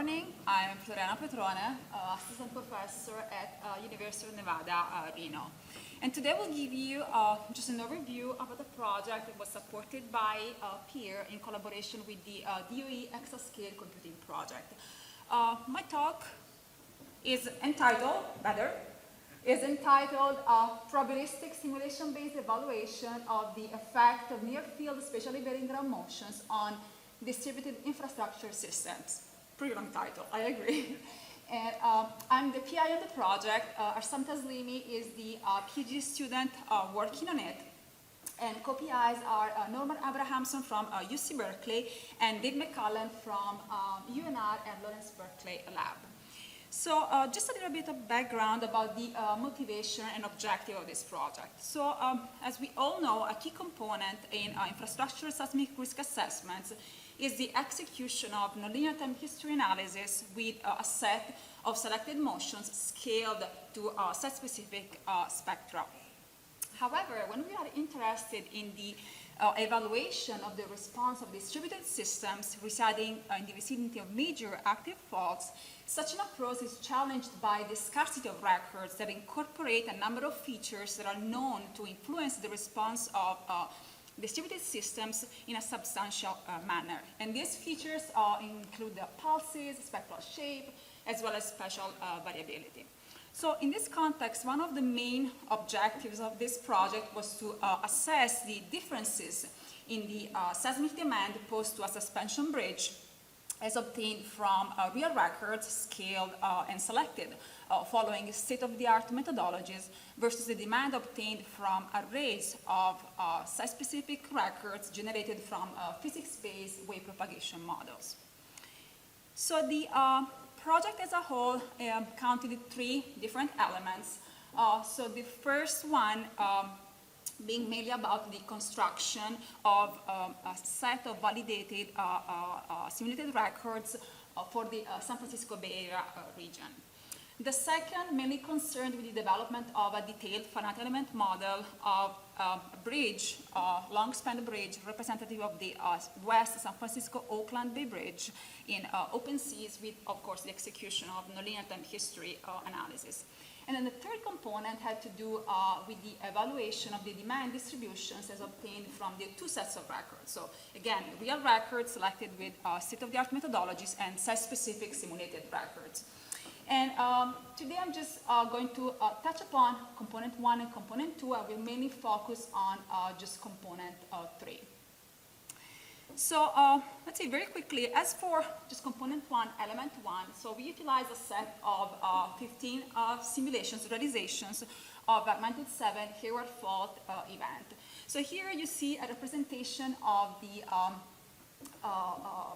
morning. I'm Floriana Petrone, assistant professor at University of Nevada, Reno. And today we'll give you just an overview about the project that was supported by peer in collaboration with the DOE Exascale Computing Project. My talk is entitled Probabilistic Simulation-Based Evaluation of the Effect of Near-Field Spatially Varying Ground Motions on Distributed Infrastructure Systems. Pretty long title, I agree. And I'm the PI on the project. Arsam Taslimi is the PhD student working on it. And co-PIs are Norman Abrahamson from UC Berkeley and Dave McCullen from UNR and Lawrence Berkeley Lab. So just a little bit of background about the motivation and objective of this project. So as we all know, a key component in infrastructure seismic risk assessments is the execution of nonlinear time history analysis with a set of selected motions scaled to site-specific spectra. However, when we are interested in the evaluation of the response of distributed systems residing in the vicinity of major active faults, such an approach is challenged by the scarcity of records that incorporate a number of features that are known to influence the response of distributed systems in a substantial manner. And these features include the pulses, spectral shape, as well as spatial variability. So in this context, one of the main objectives of this project was to assess the differences in the seismic demand posed to a suspension bridge as obtained from real records scaled and selected following state-of-the-art methodologies versus the demand obtained from arrays of site-specific records generated from physics-based wave propagation models. So the project as a whole counted three different elements. So the first one being mainly about the construction of a set of validated simulated records for the San Francisco Bay Area region. The second mainly concerned with the development of a detailed finite element model of a bridge, long-span bridge representative of the West San Francisco Oakland Bay Bridge in open seas with, of course, the execution of nonlinear time history analysis. And then the third component had to do with the evaluation of the demand distributions as obtained from the two sets of records. So again, real records selected with state-of-the-art methodologies and site-specific simulated records. And today I'm just going to touch upon component 1 and component 2. I will mainly focus on just component 3. So let's say very quickly, as for just component 1, element 1, so we utilize a set of 15 simulations, realizations of a magnitude 7 Hayward fault event. So here you see a representation of the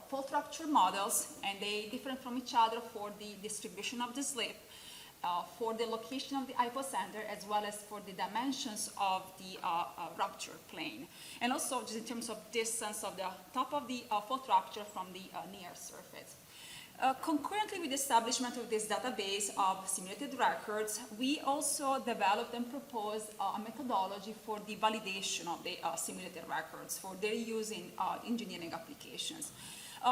fault rupture models, and they differ from each other for the distribution of the slip, for the location of the hypocenter, as well as for the dimensions of the rupture plane, and also just in terms of distance of the top of the fault rupture from the near surface. Concurrently with the establishment of this database of simulated records, we also developed and proposed a methodology for the validation of the simulated records for their use in engineering applications.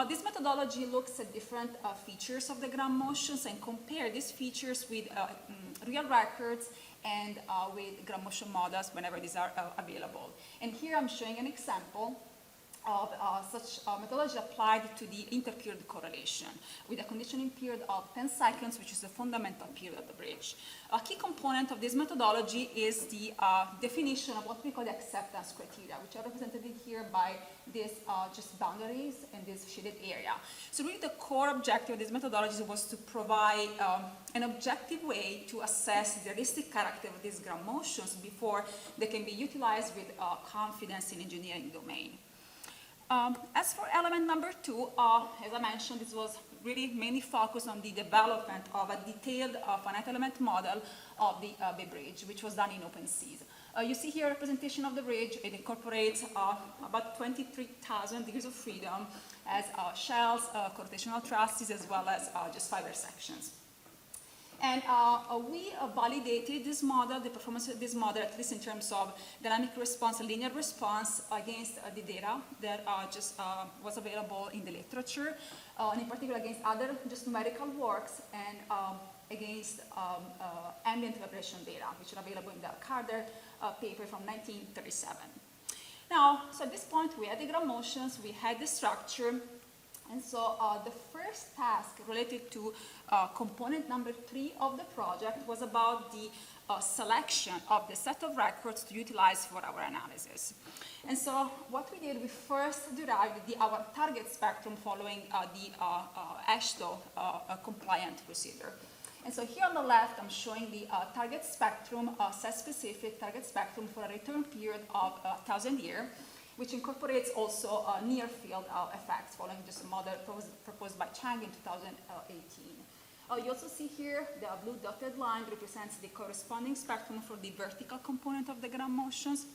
This methodology looks at different features of the ground motions and compare these features with real records and with ground motion models whenever these are available. And here I'm showing an example of such methodology applied to the interperiod correlation with a conditioning period of 10 seconds, which is the fundamental period of the bridge. A key component of this methodology is the definition of what we call the acceptance criteria, which are represented here by these just boundaries in this shaded area. So really the core objective of this methodology was to provide an objective way to assess the realistic character of these ground motions before they can be utilized with confidence in engineering domain. As for element number 2, as I mentioned, this was really mainly focused on the development of a detailed finite element model of the Bay Bridge, which was done in open seas. You see here a representation of the bridge. It incorporates about 23,000 degrees of freedom as shells, rotational trusses, as well as just fiber sections. And we validated this model, the performance of this model, at least in terms of dynamic response, linear response, against the data that was available in the literature, and in particular against other just numerical works and against ambient vibration data, which are available in the Carter paper from 1937. Now, so at this point, we had the ground motions, we had the structure, and so the first task related to component number 3 of the project was about the selection of the set of records to utilize for our analysis. And so what we did, we first derived our target spectrum following the AASHTO compliant procedure. And so here on the left, I'm showing the target spectrum, set-specific target spectrum for a return period of 1,000 years, which incorporates also near-field effects following just a model proposed by Chang in 2018. You also see here the blue dotted line represents the corresponding spectrum for the vertical component of the ground motions,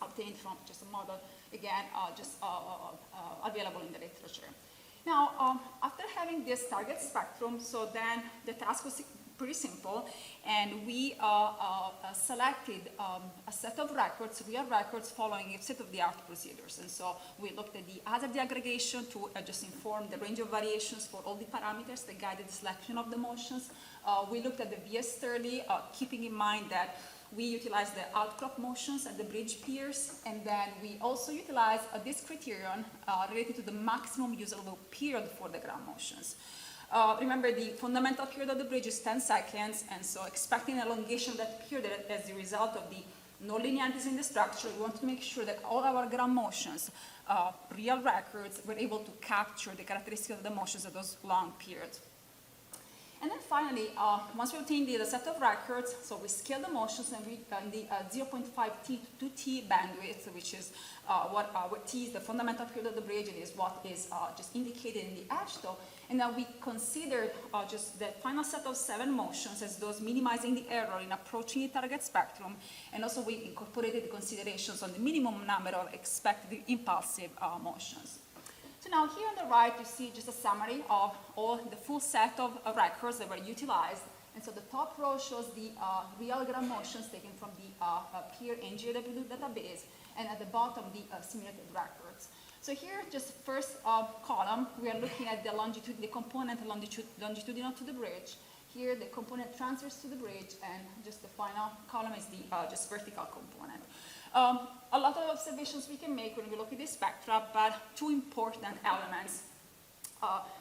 obtained from just a model, again, available in the literature. Now, after having this target spectrum, so then the task was pretty simple, and we selected a set of records, real records, following a state-of-the-art procedures. And so we looked at the hazard aggregation to just inform the range of variations for all the parameters that guided the selection of the motions. We looked at the VS30, keeping in mind that we utilized the outcrop motions at the bridge piers, and then we also utilized this criterion related to the maximum usable period for the ground motions. Remember, the fundamental period of the bridge is 10 seconds, and so expecting an elongation of that period as a result of the non-linearities in the structure, we want to make sure that all our ground motions, real records, were able to capture the characteristics of the motions at those long periods. And then finally, once we obtain the set of records, so we scale the motions and we in the 0.5 T to 2T bandwidth, which is what T is the fundamental period of the bridge, and is what is just indicated in the AASHTO. And then we considered just the final set of 7 motions as those minimizing the error in approaching the target spectrum. And also we incorporated the considerations on the minimum number of expected impulsive motions. So now here on the right, you see just a summary of all the full set of records that were utilized. And so the top row shows the real ground motions taken from the peer NGAW database, and at the bottom, the simulated records. So here, just first column, we are looking at the longitude, the component longitudinal to the bridge. Here, the component transfers to the bridge, and just the final column is the just vertical component. A lot of observations we can make when we look at this spectra, but 2 important elements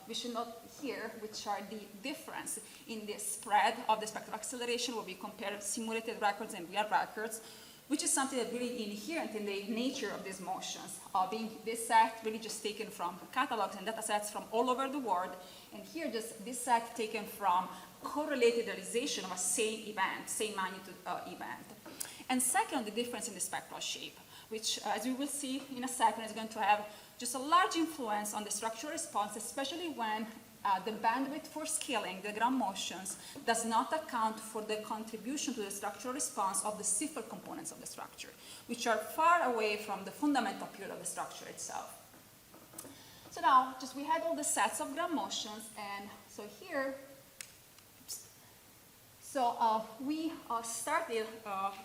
we should note here, which are the difference in the spread of the spectral acceleration where we compare simulated records and real records, which is something that really inherent in the nature of these motions, being this set really just taken from catalogs and data sets from all over the world, and here just this set taken from correlated realization of a same event, same magnitude event. And second, the difference in the spectral shape, which, as we will see in a second, is going to have just a large influence on the structural response, especially when the bandwidth for scaling the ground motions does not account for the contribution to the structural response of the cipher components of the structure, which are far away from the fundamental period of the structure itself. So now, just we had all the sets of ground motions, and so here, we started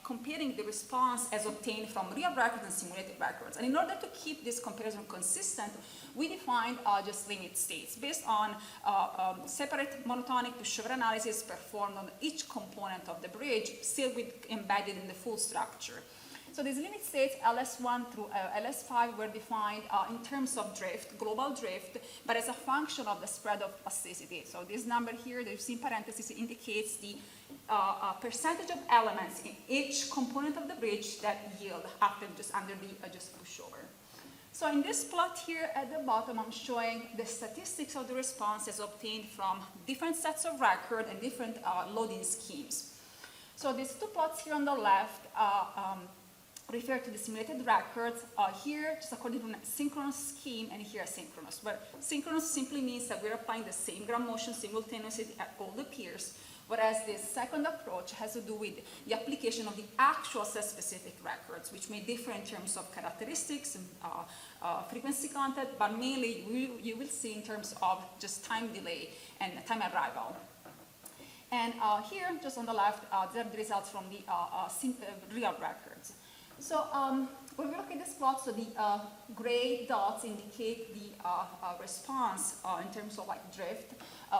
comparing the response as obtained from real records and simulated records. And in order to keep this comparison consistent, we defined just limit states based on separate monotonic pushover analysis performed on each component of the bridge, still embedded in the full structure. So these limit states, LS1 through LS5, were defined in terms of drift, global drift, but as a function of the spread of plasticity. So this number here that you see in parentheses indicates the percentage of elements in each component of the bridge that yield after just under the just pushover. So in this plot here at the bottom, I'm showing the statistics of the response as obtained from different sets of record and different loading schemes. So these 2 plots here on the left refer to the simulated records. Here, just according to a synchronous scheme, and here asynchronous, where synchronous simply means that we're applying the same ground motion simultaneously at all the peers, whereas the second approach has to do with the application of the actual set-specific records, which may differ in terms of characteristics and frequency content, but mainly you will see in terms of just time delay and time arrival. And here, just on the left, these are the results from the real records. So when we look at this plot, so the gray dots indicate the response in terms of like drift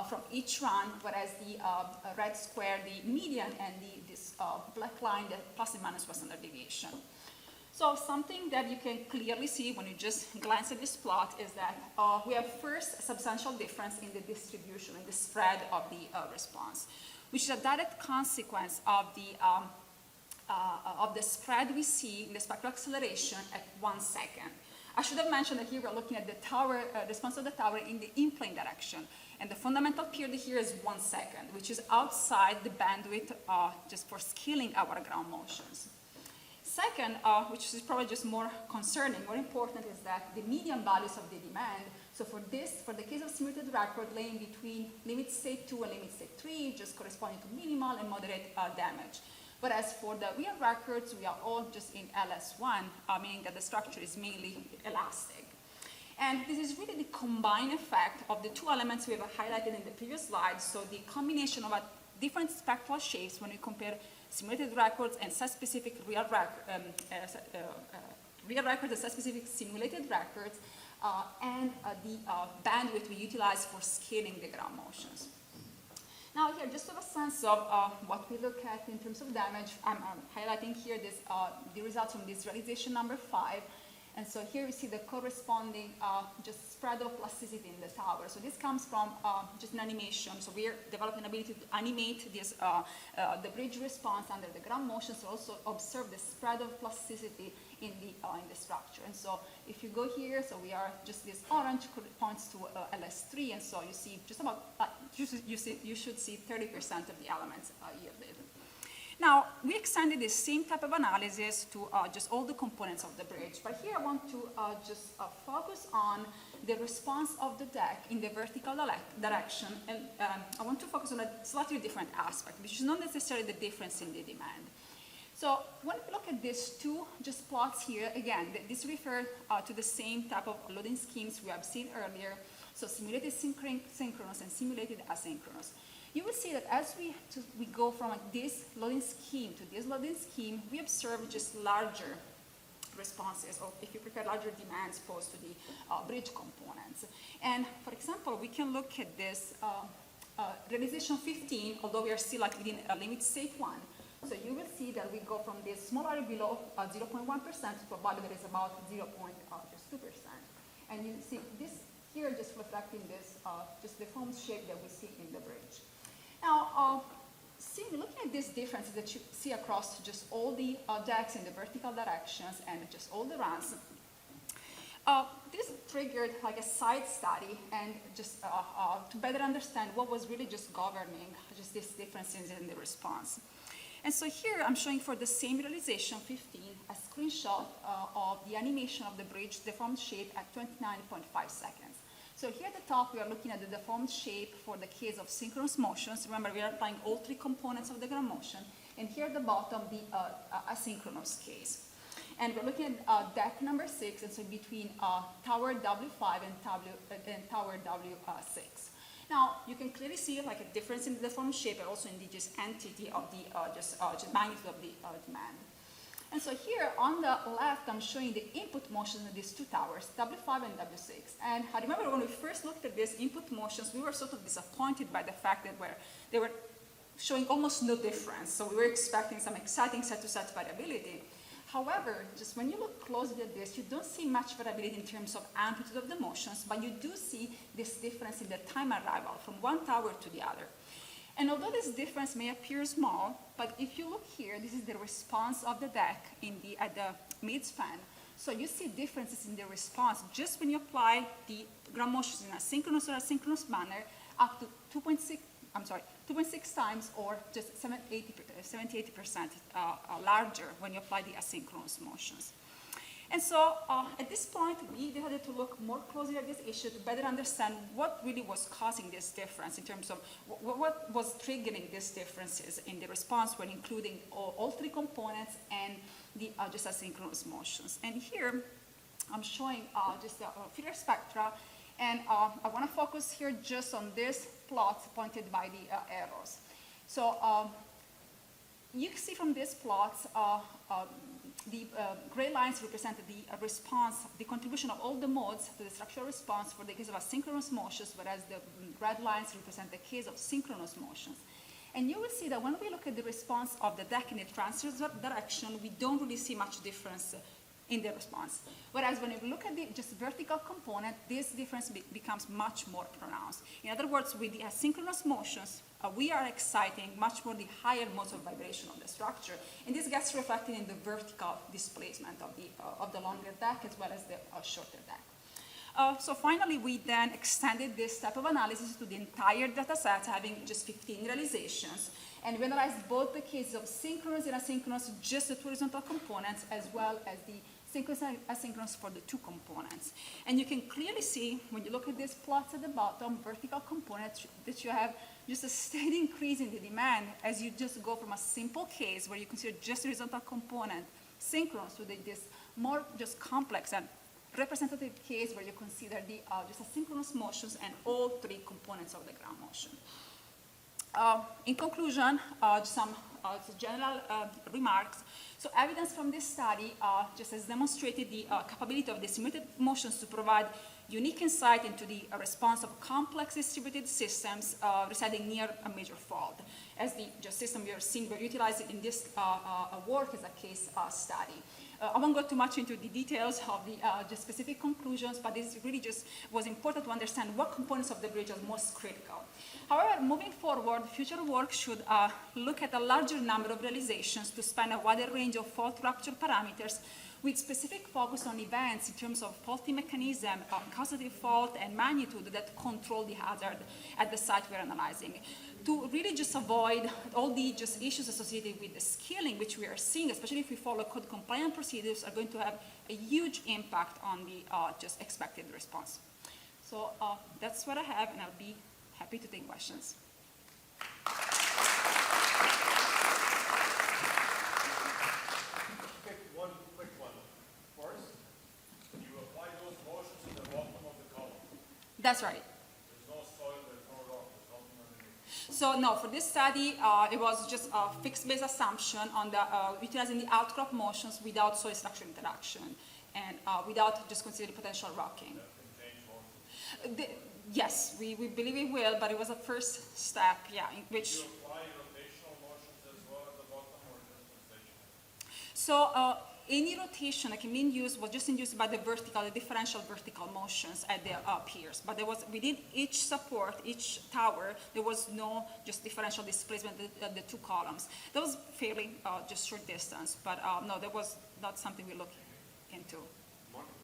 from each run, whereas the red square, the median, and this black line, the plus and minus was standard deviation. So something that you can clearly see when you just glance at this plot is that we have first a substantial difference in the distribution, in the spread of the response, which is a direct consequence of the spread we see in the spectral acceleration at 1 second. I should have mentioned that here we're looking at the tower, response of the tower in the in-plane direction. And the fundamental period here is 1 second, which is outside the bandwidth just for scaling our ground motions. Second, which is probably just more concerning, more important, is that the median values of the demand, so for the case of simulated record, laying between limit state 2 and limit state 3, just corresponding to minimal and moderate damage. Whereas for the real records, we are all just in LS1, meaning that the structure is mainly elastic. And this is really the combined effect of the two elements we have highlighted in the previous slide, so the combination of different spectral shapes when we compare simulated records and site-specific real records and site-specific simulated records, and the bandwidth we utilize for scaling the ground motions. Now here, just to have a sense of what we look at in terms of damage, I'm highlighting here this, the results from this realization number 5. And so here we see the corresponding just spread of plasticity in the tower. So this comes from just an animation. So we're developing an ability to animate this, the bridge response under the ground motion, so also observe the spread of plasticity in the structure. And so if you go here, so we are just this orange points to LS3, and so you see just about, you should see 30% of the elements yielded. Now, we extended the same type of analysis to just all the components of the bridge, but here I want to just focus on the response of the deck in the vertical direction, and I want to focus on a slightly different aspect, which is not necessarily the difference in the demand. So when we look at these two just plots here, again, this refers to the same type of loading schemes we have seen earlier, so simulated synchronous and simulated asynchronous. You will see that as we go from this loading scheme to this loading scheme, we observe just larger responses, or if you prefer, larger demands posed to the bridge components. And for example, we can look at this realization 15, although we are still like within a limit state 1. So you will see that we go from this small area below 0.1% to a value that is about 0.2%. And you see this here just reflecting this, just the foam shape that we see in the bridge. Now, looking at these differences that you see across just all the decks in the vertical directions and just all the runs, this triggered like a side study and just to better understand what was really just governing just these differences in the response. And so here I'm showing for the same realization 15 a screenshot of the animation of the bridge deformed shape at 29.5 seconds. So here at the top, we are looking at the deformed shape for the case of synchronous motions. Remember, we are applying all three components of the ground motion. And here at the bottom, the asynchronous case. And we're looking at deck number 6, and so between tower W5 and tower W6. Now, you can clearly see like a difference in the deformed shape, but also in the just entity of the just magnitude of the demand. And so here on the left, I'm showing the input motions in these two towers, W5 and W6. And I remember when we first looked at these input motions, we were sort of disappointed by the fact that they were showing almost no difference. So we were expecting some exciting set-to-set variability. However, just when you look closely at this, you don't see much variability in terms of amplitude of the motions, but you do see this difference in the time arrival from one tower to the other. And although this difference may appear small, but if you look here, this is the response of the deck at the mid-span. So you see differences in the response just when you apply the ground motions in a synchronous or asynchronous manner up to 2.6 times, or just 78% larger when you apply the asynchronous motions. And so at this point, we decided to look more closely at this issue to better understand what really was causing this difference in terms of what was triggering these differences in the response when including all three components and the just asynchronous motions. And here, I'm showing just a Fourier spectra, and I want to focus here just on this plot pointed by the arrows. So you can see from these plots, the gray lines represent the response, the contribution of all the modes to the structural response for the case of asynchronous motions, whereas the red lines represent the case of synchronous motions. And you will see that when we look at the response of the deck in the transverse direction, we don't really see much difference in the response. Whereas when you look at the just vertical component, this difference becomes much more pronounced. In other words, with the asynchronous motions, we are exciting much more the higher modes of vibration of the structure. And this gets reflected in the vertical displacement of the longer deck as well as the shorter deck. So finally, we then extended this type of analysis to the entire data set, having just 15 realizations. And we analyzed both the cases of synchronous and asynchronous, just the two horizontal components, as well as the synchronous and asynchronous for the two components. And you can clearly see, when you look at these plots at the bottom, vertical components, that you have just a steady increase in the demand as you just go from a simple case where you consider just the horizontal component synchronous to this more just complex and representative case where you consider the just asynchronous motions and all three components of the ground motion. In conclusion, just some general remarks. So evidence from this study just has demonstrated the capability of the simulated motions to provide unique insight into the response of complex distributed systems residing near a major fault. As the just system we are seeing, we're utilizing in this work as a case study. I won't go too much into the details of the just specific conclusions, but this really just was important to understand what components of the bridge are most critical. However, moving forward, future work should look at a larger number of realizations to span a wider range of fault rupture parameters with specific focus on events in terms of faulty mechanism, causative fault, and magnitude that control the hazard at the site we're analyzing. To really just avoid all the just issues associated with the scaling, which we are seeing, especially if we follow code compliant procedures, are going to have a huge impact on the just expected response. So that's what I have, and I'll be happy to take questions. One quick one. First, you apply those motions to the bottom of the column. That's right. There's no soil, there's no rock, there's nothing underneath. So no, for this study, it was just a fixed base assumption on the utilizing the outcrop motions without soil structure interaction and without just considering potential rocking. That can change motions. Yes, we believe it will, but it was a first step, yeah, in which. Do you apply rotational motions as well at the bottom or just rotational? So any rotation that can be induced was just induced by the differential vertical motions at the piers. But there was, within each support, each tower, there was no just differential displacement at the two columns. That was fairly just short distance, but no, that was not something we looked into.